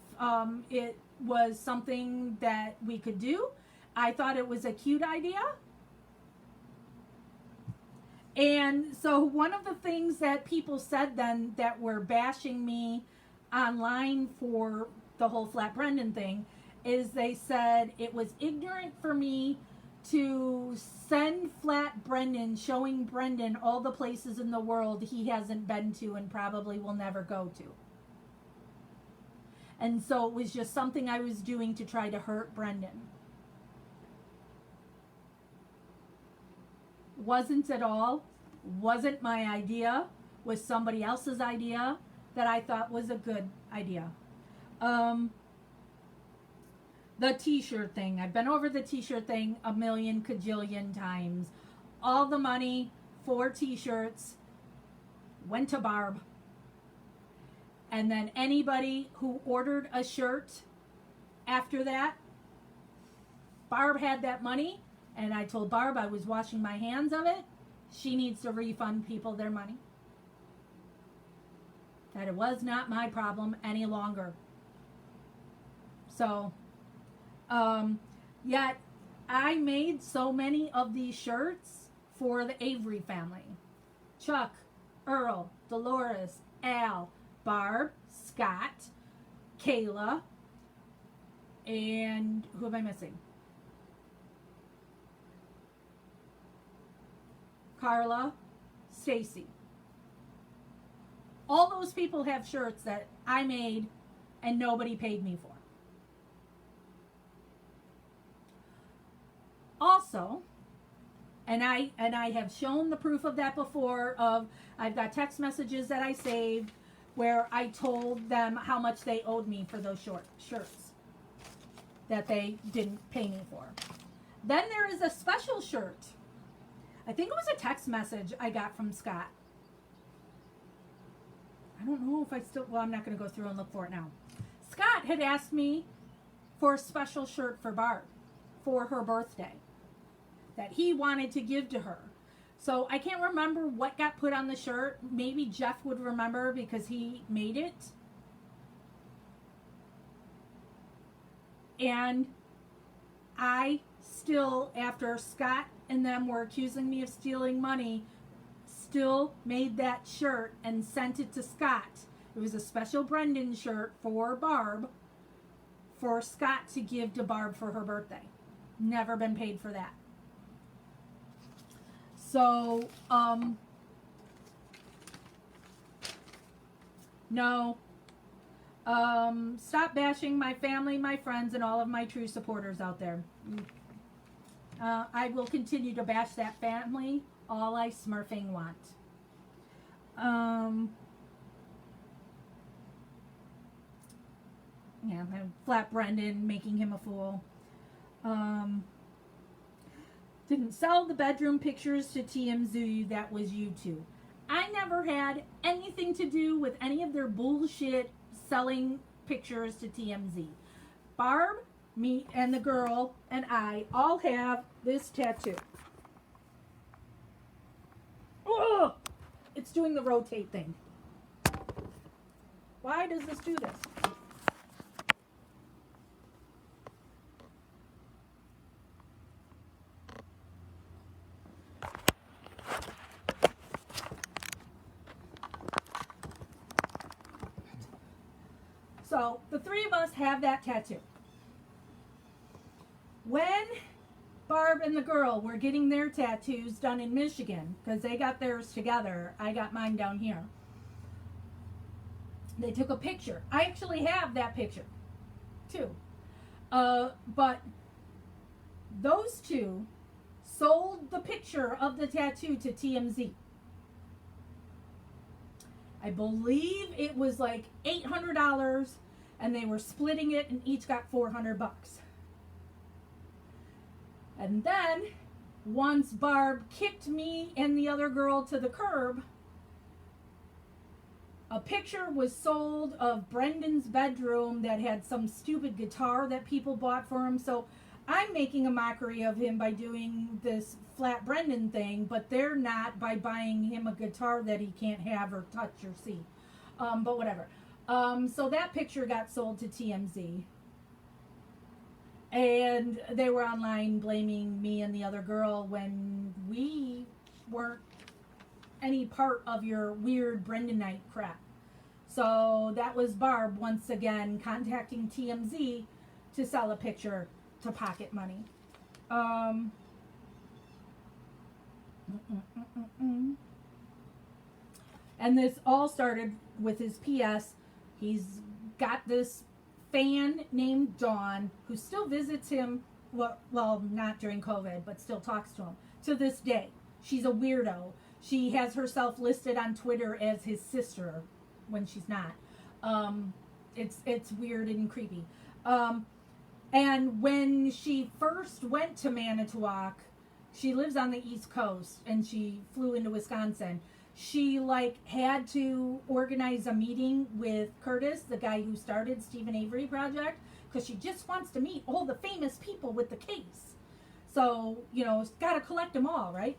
it was something that we could do. I thought it was a cute idea. And so one of the things that people said then that were bashing me online for the whole flat Brendan thing is they said it was ignorant for me to send flat Brendan showing Brendan all the places in the world he hasn't been to and probably will never go to. And so it was just something I was doing to try to hurt Brendan. Wasn't at all. Wasn't my idea. Was somebody else's idea that I thought was a good idea. The t-shirt thing. I've been over the t-shirt thing a million cajillion times. All the money for t-shirts went to Barb. And then anybody who ordered a shirt after that, Barb had that money. And I told Barb I was washing my hands of it. She needs to refund people their money. That it was not my problem any longer. So, yet I made so many of these shirts for the Avery family. Chuck, Earl, Dolores, Al, Barb, Scott, Kayla, and who am I missing? Carla, Stacy. All those people have shirts that I made and nobody paid me for. Also, and I have shown the proof of that before, I've got text messages that I saved where I told them how much they owed me for those shirts that they didn't pay me for. Then there is a special shirt. I think it was a text message I got from Scott. I don't know if I still, well, I'm not going to go through and look for it now. Scott had asked me for a special shirt for Barb for her birthday that he wanted to give to her. So I can't remember what got put on the shirt. Maybe Jeff would remember because he made it. And I still, after Scott and them were accusing me of stealing money, still made that shirt and sent it to Scott. It was a special Brendan shirt for Barb, for Scott to give to Barb for her birthday. Never been paid for that. So, no. Stop bashing my family, my friends, and all of my true supporters out there. I will continue to bash that family all I smurfing want. Yeah, flat Brendan, making him a fool. Didn't sell the bedroom pictures to TMZ, that was YouTube. I never had anything to do with any of their bullshit selling pictures to TMZ. Barb, me, and the girl, and I all have this tattoo. Oh, it's doing the rotate thing. Why does this do this? So the three of us have that tattoo. When Barb and the girl were getting their tattoos done in Michigan, because they got theirs together, I got mine down here. They took a picture. I actually have that picture too. But those two sold the picture of the tattoo to TMZ. I believe it was like $800, and they were splitting it, and each got $400. And then, once Barb kicked me and the other girl to the curb, a picture was sold of Brendan's bedroom that had some stupid guitar that people bought for him. So I'm making a mockery of him by doing this flat Brendan thing, but they're not, by buying him a guitar that he can't have or touch or see. But whatever. So that picture got sold to TMZ. And they were online blaming me and the other girl when we weren't any part of your weird Brendanite crap. So that was Barb once again contacting TMZ to sell a picture to pocket money. And this all started with his PS. He's got this fan named Dawn who still visits him, well, not during COVID, but still talks to him to this day. She's a weirdo. She has herself listed on Twitter as his sister when she's not. It's weird and creepy. And when she first went to Manitowoc, she lives on the East Coast, and she flew into Wisconsin. She had to organize a meeting with Curtis, the guy who started Stephen Avery Project, because she just wants to meet all the famous people with the case. So, got to collect them all, right?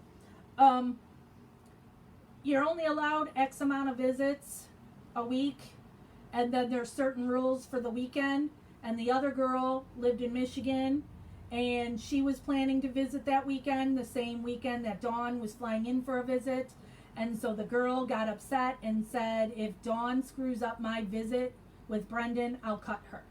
You're only allowed X amount of visits a week, and then there's certain rules for the weekend. And the other girl lived in Michigan, and she was planning to visit that weekend, the same weekend that Dawn was flying in for a visit. And so the girl got upset and said, if Dawn screws up my visit with Brendan, I'll cut her.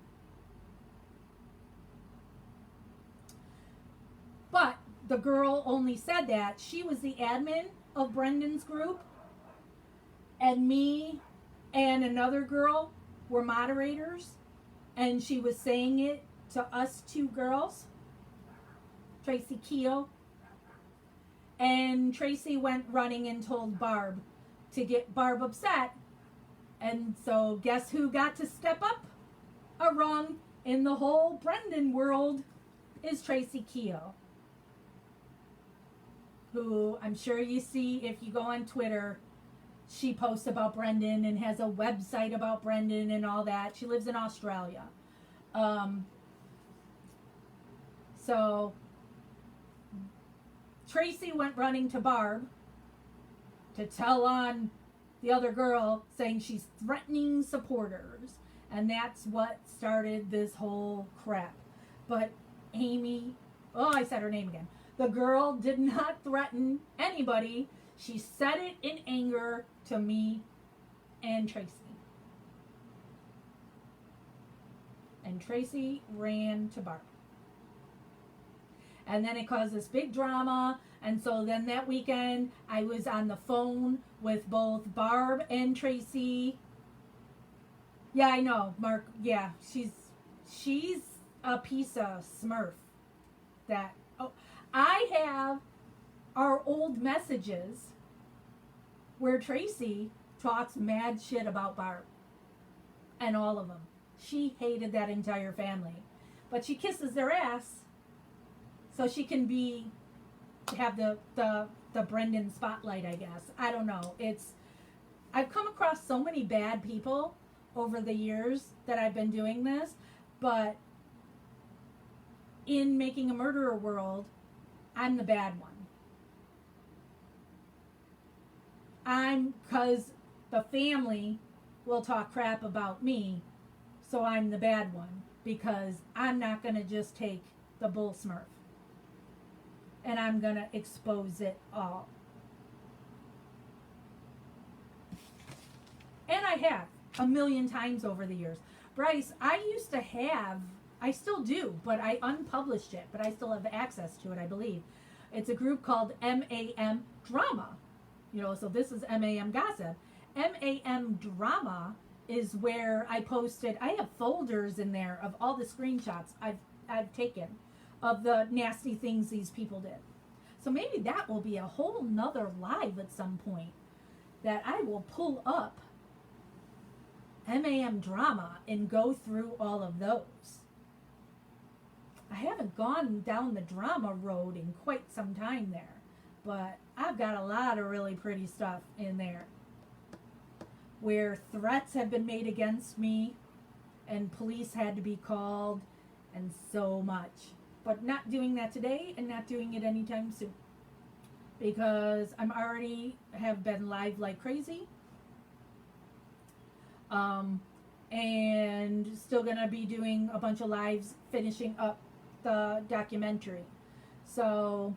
But the girl only said that. She was the admin of Brendan's group, and me and another girl were moderators, and she was saying it to us two girls, Tracy Keogh. And Tracy went running and told Barb to get Barb upset. And so guess who got to step up a rung in the whole Brendan world is Tracy Keogh, who I'm sure you see if you go on Twitter. She posts about Brendan and has a website about Brendan and all that. She lives in Australia. So Tracy went running to Barb to tell on the other girl, saying she's threatening supporters. And that's what started this whole crap. But Amy, I said her name again. The girl did not threaten anybody. She said it in anger to me and Tracy. And Tracy ran to Barb. And then it caused this big drama. And so then that weekend, I was on the phone with both Barb and Tracy. Yeah, I know, Mark. Yeah, she's a piece of smurf. I have our old messages where Tracy talks mad shit about Barb and all of them. She hated that entire family. But she kisses their ass so she can have the Brendan spotlight, I guess. I don't know. I've come across so many bad people over the years that I've been doing this, but in Making a Murderer world, I'm the bad one. Because the family will talk crap about me, so I'm the bad one, because I'm not going to just take the bull smurf and I'm going to expose it all. And I have a million times over the years. Bryce, I used to have, I still do, but I unpublished it, but I still have access to it, I believe. It's a group called MAM Drama. You know, so this is MAM Gossip. MAM Drama is where I posted, I have folders in there of all the screenshots I've taken of the nasty things these people did. So maybe that will be a whole nother live at some point, that I will pull up MAM Drama and go through all of those. I haven't gone down the drama road in quite some time there, but I've got a lot of really pretty stuff in there where threats have been made against me and police had to be called and so much. But not doing that today and not doing it anytime soon, because I'm already have been live like crazy. And still gonna be doing a bunch of lives finishing up the documentary. So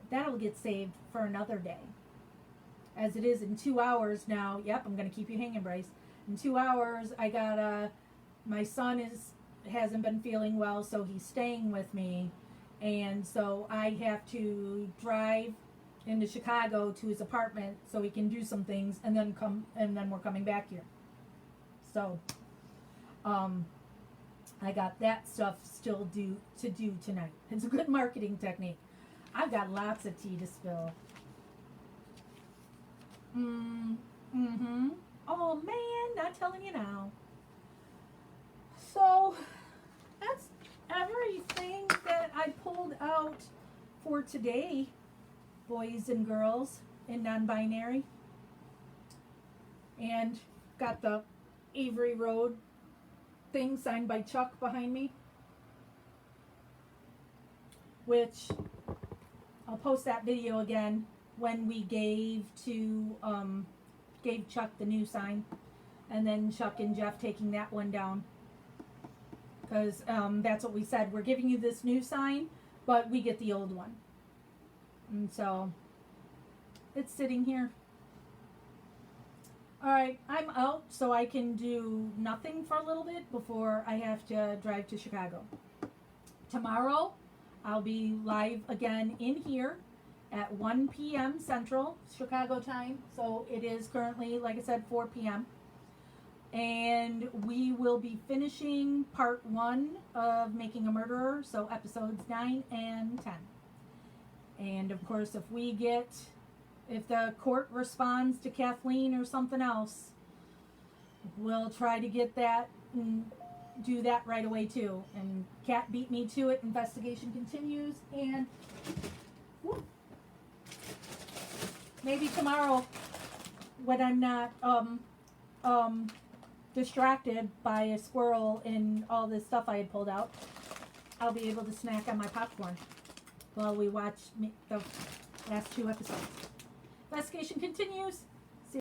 that'll get saved for another day. As it is in 2 hours now. Yep, I'm gonna keep you hanging, Bryce. In 2 hours, I gotta, my son hasn't been feeling well, so he's staying with me. And so I have to drive into Chicago to his apartment so he can do some things, and then we're coming back here. So, I got that stuff still to do tonight. It's a good marketing technique. I've got lots of tea to spill. Oh man, not telling you now. So, that's everything that I pulled out for today, boys and girls and non-binary. And got the Avery Road thing signed by Chuck behind me, which I'll post that video again when we gave Chuck the new sign, and then Chuck and Jeff taking that one down, because that's what we said, we're giving you this new sign but we get the old one, and so it's sitting here. Alright, I'm out so I can do nothing for a little bit before I have to drive to Chicago. Tomorrow, I'll be live again in here at 1 p.m. Central, Chicago time. So it is currently, like I said, 4 p.m. And we will be finishing part 1 of Making a Murderer, so episodes 9 and 10. And of course, if the court responds to Kathleen or something else, we'll try to get that and do that right away too. And Kat beat me to it. Investigation continues, and maybe tomorrow, when I'm not distracted by a squirrel and all this stuff I had pulled out, I'll be able to snack on my popcorn while we watch the last 2 episodes. Investigation continues.